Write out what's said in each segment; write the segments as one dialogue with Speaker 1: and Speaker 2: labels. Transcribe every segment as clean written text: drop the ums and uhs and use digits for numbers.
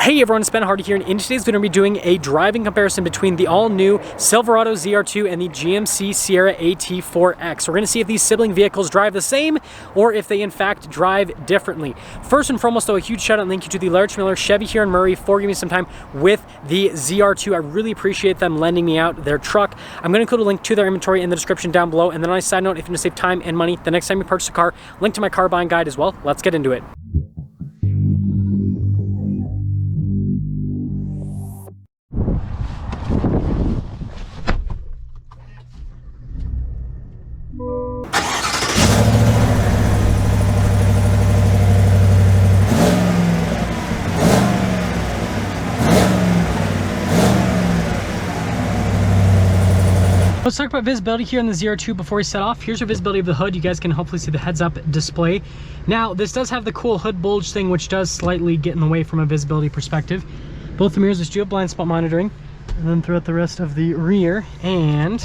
Speaker 1: Hey everyone, it's Ben Hardy here, and in today's video we're going to be doing a driving comparison between the all-new Silverado ZR2 and the GMC Sierra AT4X. We're going to see if these sibling vehicles drive the same, or if they in fact drive differently. First and foremost though, a huge shout out and thank you to the Large Miller Chevy here in Murray for giving me some time with the ZR2. I really appreciate them lending me out their truck. I'm going to include a link to their inventory in the description down below, and then on a side note, if you want to save time and money the next time you purchase a car, link to my car buying guide as well. Let's get into it. Let's talk about visibility here in the ZR2 before we set off. Here's our visibility of the hood. You guys can hopefully see the heads-up display. Now, this does have the cool hood bulge thing, which does slightly get in the way from a visibility perspective. Both the mirrors do have blind spot monitoring, and then throughout the rest of the rear. And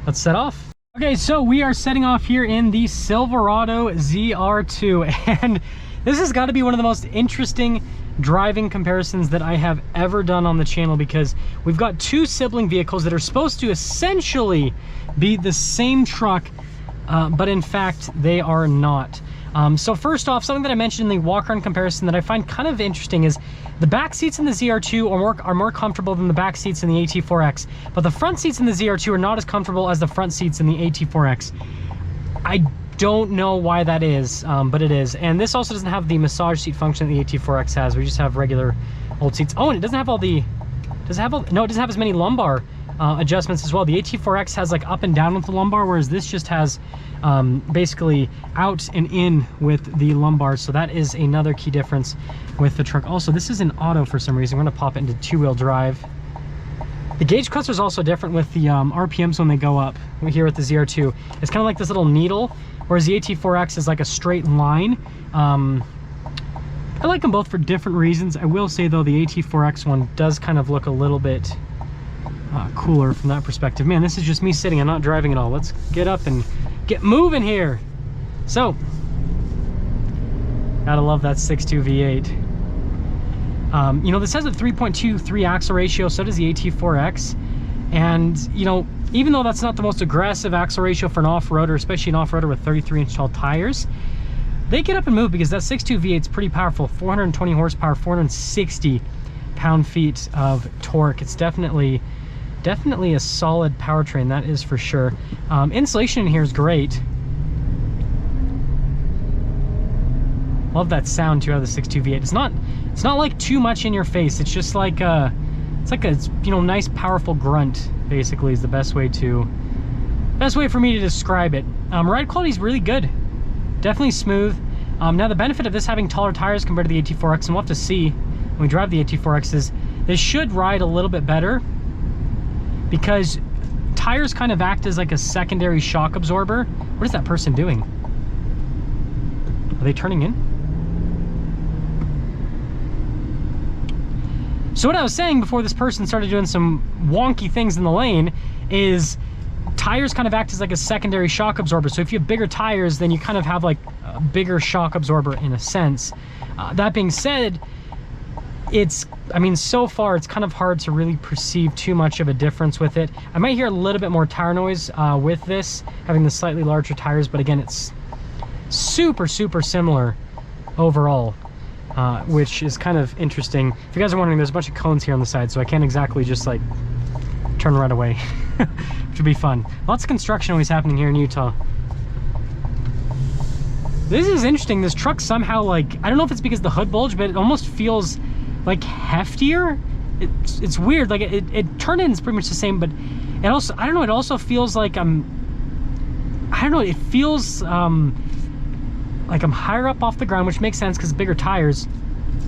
Speaker 1: let's set off. Okay, so we are setting off here in the Silverado ZR2, and this has got to be one of the most interesting driving comparisons that I have ever done on the channel, because we've got two sibling vehicles that are supposed to essentially be the same truck, but in fact they are not. So first off, something that I mentioned in the walk-around comparison that I find kind of interesting is the back seats in the ZR2 are more comfortable than the back seats in the AT4X, but the front seats in the ZR2 are not as comfortable as the front seats in the AT4X. I don't know why that is, but it is. And this also doesn't have the massage seat function that the AT4X has. We just have regular old seats. Oh, and it doesn't have all the, no, it doesn't have as many lumbar adjustments as well. The AT4X has like up and down with the lumbar, whereas this just has basically out and in with the lumbar. So that is another key difference with the truck. Also, this is an auto for some reason. We're gonna pop it into two-wheel drive. The gauge cluster is also different with the RPMs when they go up. Here with the ZR2, it's kind of like this little needle, whereas the AT4X is like a straight line. I like them both for different reasons. I will say though, the AT4X one does kind of look a little bit cooler from that perspective. Man, this is just me sitting, I'm not driving at all. Let's get up and get moving here. So, gotta love that 6.2 V8. You know, this has a 3.23 axle ratio, so does the AT4X. And, you know, even though that's not the most aggressive axle ratio for an off-roader, especially an off-roader with 33-inch tall tires, they get up and move because that 6.2 V8 is pretty powerful. 420 horsepower, 460 pound-feet of torque. It's definitely a solid powertrain, that is for sure. Insulation in here is great. Love that sound too out of the 6.2 V8. It's not like too much in your face. It's just like it's like a, you know, nice powerful grunt, basically, is the best way for me to describe it. Ride quality is really good, definitely smooth. Now the benefit of this having taller tires compared to the AT4X, and we'll have to see when we drive the AT4X, is this should ride a little bit better because tires kind of act as like a secondary shock absorber. What is that person doing? Are they turning in? So what I was saying before this person started doing some wonky things in the lane is tires kind of act as like a secondary shock absorber. So if you have bigger tires, then you kind of have like a bigger shock absorber in a sense. That being said, I mean, so far it's kind of hard to really perceive too much of a difference with it. I might hear a little bit more tire noise with this, having the slightly larger tires, but again, it's super similar overall. Which is kind of interesting. If you guys are wondering, there's a bunch of cones here on the side, so I can't exactly just like turn right away, which would be fun. Lots of construction always happening here in Utah. This is interesting. This truck somehow, like, I don't know if it's because the hood bulge, but it almost feels like heftier. It's weird. Like it turn in's pretty much the same, but it also, I don't know, it also feels like I don't know, it feels like I'm higher up off the ground, which makes sense because bigger tires.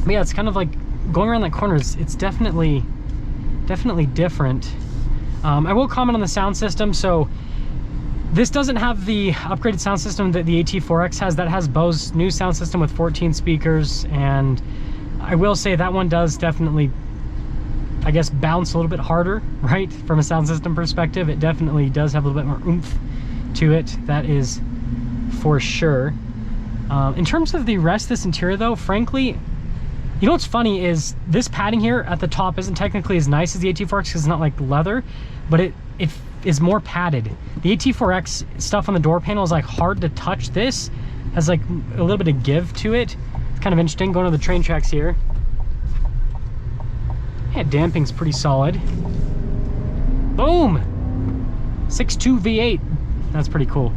Speaker 1: But yeah, it's kind of like going around that corner. It's definitely different. I will comment on the sound system. So this doesn't have the upgraded sound system that the AT4X has. That has Bose's new sound system with 14 speakers, and I will say that one does definitely, I guess, bounce a little bit harder, right? From a sound system perspective, it definitely does have a little bit more oomph to it. That is for sure. In terms of the rest of this interior though, frankly, You know what's funny is this padding here at the top isn't technically as nice as the AT4X because it's not like leather, but it is more padded. The AT4X stuff on the door panel is like hard to touch. This has like a little bit of give to it. It's kind of interesting. Going to the train tracks here. Yeah, damping's pretty solid. Boom! 6.2 V8. That's pretty cool.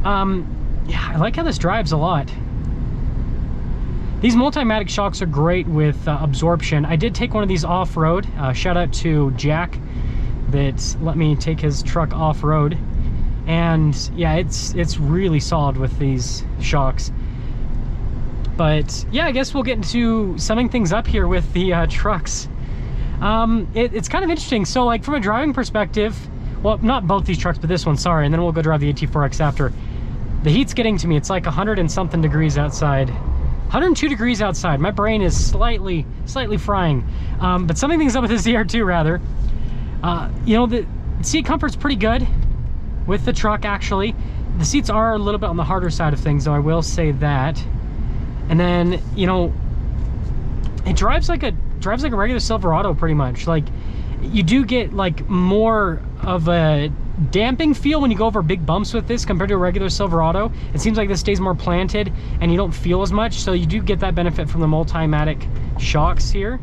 Speaker 1: Yeah, I like how this drives a lot. These Multimatic shocks are great with absorption. I did take one of these off-road. Shout out to Jack that let me take his truck off-road. And yeah, it's really solid with these shocks. But yeah, I guess we'll get into summing things up here with the trucks. It's kind of interesting. So like from a driving perspective, well, not both these trucks, but this one, sorry, and then we'll go drive the AT4X after. The heat's getting to me. It's like 100 and something degrees outside. 102 degrees outside. My brain is slightly frying. But summing things up with the ZR2 rather. You know, the seat comfort's pretty good with the truck actually. The seats are a little bit on the harder side of things, though, I will say that. And then, you know, it drives like a regular Silverado pretty much. Like, you do get like more of a damping feel when you go over big bumps with this compared to a regular Silverado. It seems like this stays more planted and you don't feel as much, so you do get that benefit from the Multimatic shocks here.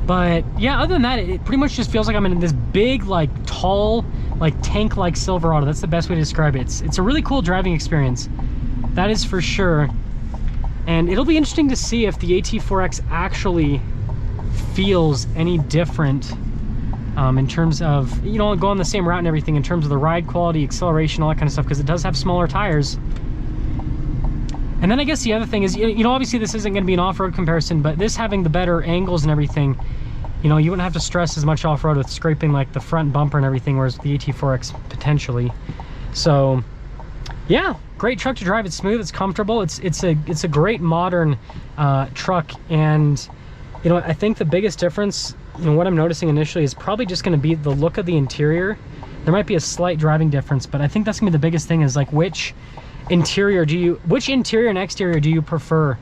Speaker 1: But yeah, other than that, it pretty much just feels like I'm in this big, like tall, like tank-like Silverado. That's the best way to describe it. It's a really cool driving experience, that is for sure. And it'll be interesting to see if the AT4X actually feels any different in terms of, you know, go on the same route and everything, in terms of the ride quality, acceleration, all that kind of stuff, because it does have smaller tires. And then I guess the other thing is, you know, obviously this isn't going to be an off-road comparison, but this having the better angles and everything, you know, you wouldn't have to stress as much off-road with scraping like the front bumper and everything, whereas the AT4X potentially. So yeah, great truck to drive. It's smooth, it's comfortable, it's a great modern truck. And you know, I think the biggest difference, you know, what I'm noticing initially is probably just going to be the look of the interior. There might be a slight driving difference, but I think that's gonna be the biggest thing, is like which interior and exterior do you prefer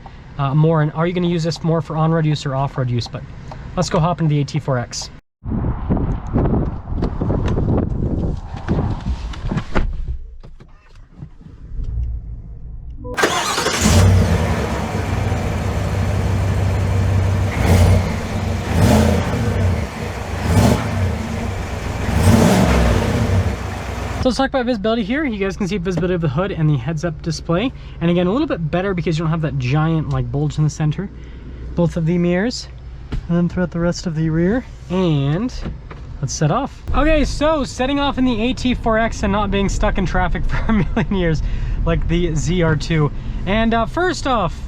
Speaker 1: more, and are you going to use this more for on-road use or off-road use? But let's go hop into the AT4X. So let's talk about visibility here. You guys can see visibility of the hood and the heads-up display. And again, a little bit better because you don't have that giant like bulge in the center. Both of the mirrors. And then throughout the rest of the rear. And let's set off. Okay, so setting off in the AT4X and not being stuck in traffic for a million years like the ZR2. And first off,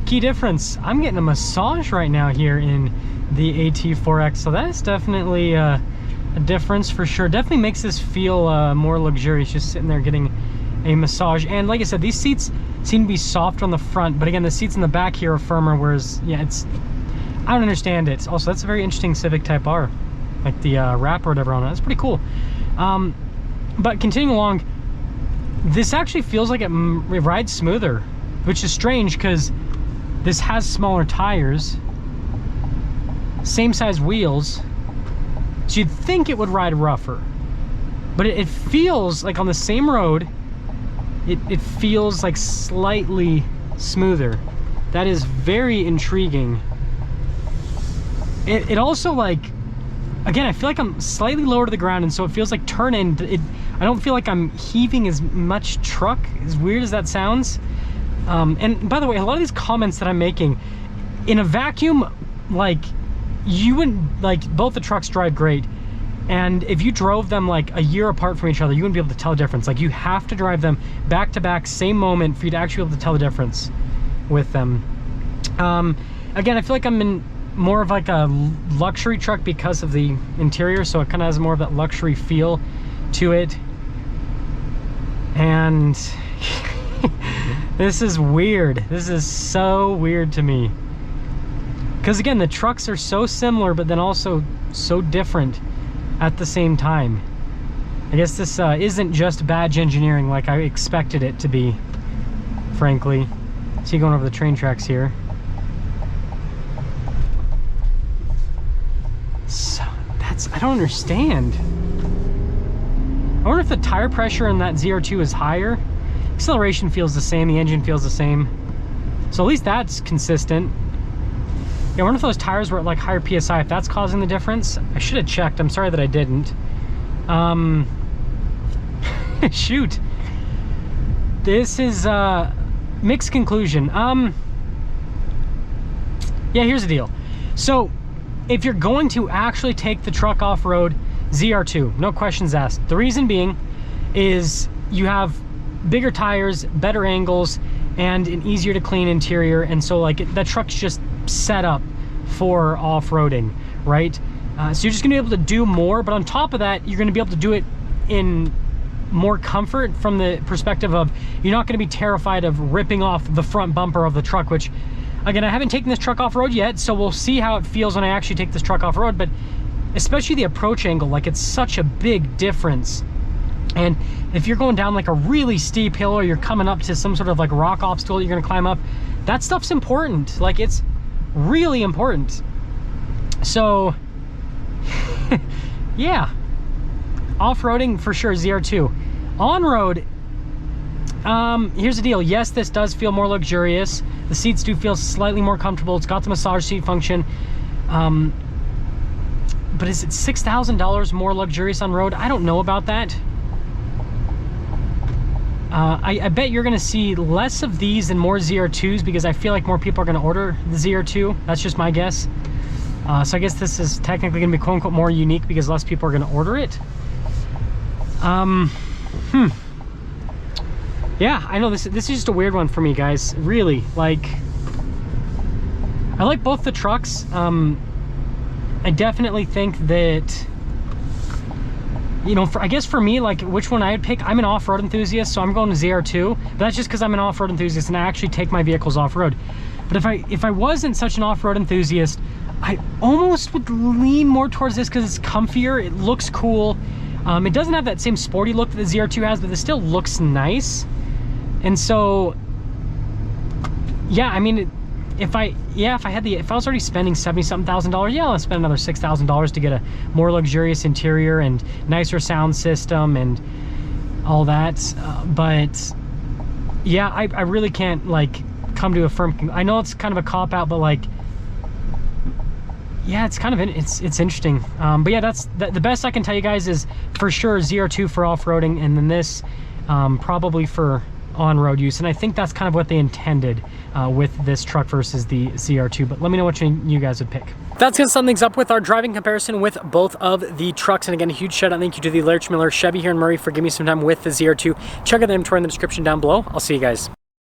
Speaker 1: key difference. I'm getting a massage right now here in the AT4X. So that is definitely a difference for sure. Definitely makes this feel more luxurious, just sitting there getting a massage. And like I said, these seats seem to be soft on the front, but again, the seats in the back here are firmer, whereas yeah, I don't understand it. Also, that's a very interesting Civic Type R, like the wrap or whatever on it. That's pretty cool. But continuing along, this actually feels like it rides smoother, which is strange because this has smaller tires, same size wheels. So you'd think it would ride rougher, but it feels like on the same road, it feels like slightly smoother. That is very intriguing. It also, like, again, I feel like I'm slightly lower to the ground, and so it feels like turning. I don't feel like I'm heaving as much truck, as weird as that sounds. And by the way, a lot of these comments that I'm making, in a vacuum, like, you wouldn't, like, both the trucks drive great, and if you drove them like a year apart from each other, you wouldn't be able to tell the difference. Like, you have to drive them back to back, same moment, for you to actually be able to tell the difference with them. Again, I feel like I'm in more of like a luxury truck because of the interior, so it kind of has more of that luxury feel to it. And this is weird. This is so weird to me. Because again, the trucks are so similar, but then also so different at the same time. I guess this isn't just badge engineering like I expected it to be, frankly. See, going over the train tracks here. I don't understand. I wonder if the tire pressure in that ZR2 is higher. Acceleration feels the same, the engine feels the same. So at least that's consistent. Yeah, I wonder if those tires were at like higher PSI, if that's causing the difference. I should have checked, I'm sorry that I didn't. Shoot. This is mixed conclusion. Yeah, here's the deal. So if you're going to actually take the truck off-road, ZR2, no questions asked. The reason being is you have bigger tires, better angles, and an easier to clean interior, and so like that truck's just set up for off-roading, right? So you're just gonna be able to do more, but on top of that, you're gonna be able to do it in more comfort from the perspective of you're not gonna be terrified of ripping off the front bumper of the truck, which again, I haven't taken this truck off-road yet, so we'll see how it feels when I actually take this truck off-road, but especially the approach angle, like it's such a big difference. And if you're going down like a really steep hill, or you're coming up to some sort of like rock obstacle that you're gonna climb up, that stuff's important. Like it's really important. So yeah, off-roading for sure, ZR2. On-road, here's the deal. Yes, this does feel more luxurious. The seats do feel slightly more comfortable. It's got the massage seat function. But is it $6,000 more luxurious on road? I don't know about that. I bet you're gonna see less of these and more ZR2s, because I feel like more people are gonna order the ZR2. That's just my guess. So I guess this is technically gonna be quote unquote more unique because less people are gonna order it. Yeah, I know this is just a weird one for me, guys. Really, like, I like both the trucks. I definitely think that, you know, I guess for me, like, which one I'd pick, I'm an off-road enthusiast, so I'm going to ZR2. But that's just because I'm an off-road enthusiast and I actually take my vehicles off-road. But if I wasn't such an off-road enthusiast, I almost would lean more towards this because it's comfier, it looks cool. It doesn't have that same sporty look that the ZR2 has, but it still looks nice. And so, yeah, I mean, if I was already spending $70-something thousand, yeah, I'll spend another $6,000 to get a more luxurious interior and nicer sound system and all that. But yeah, I really can't like come to a firm. I know it's kind of a cop out, but like, yeah, it's kind of it's interesting. But yeah, that's the best I can tell you guys is for sure ZR2 for off-roading, and then this probably for on-road use. And I think that's kind of what they intended with this truck versus the ZR2. But let me know which one you guys would pick. That's gonna sum things up with our driving comparison with both of the trucks. And again, a huge shout out and thank you to the Larch Miller Chevy here in Murray for giving me some time with the ZR2. Check out the inventory in the description down below. I'll see you guys.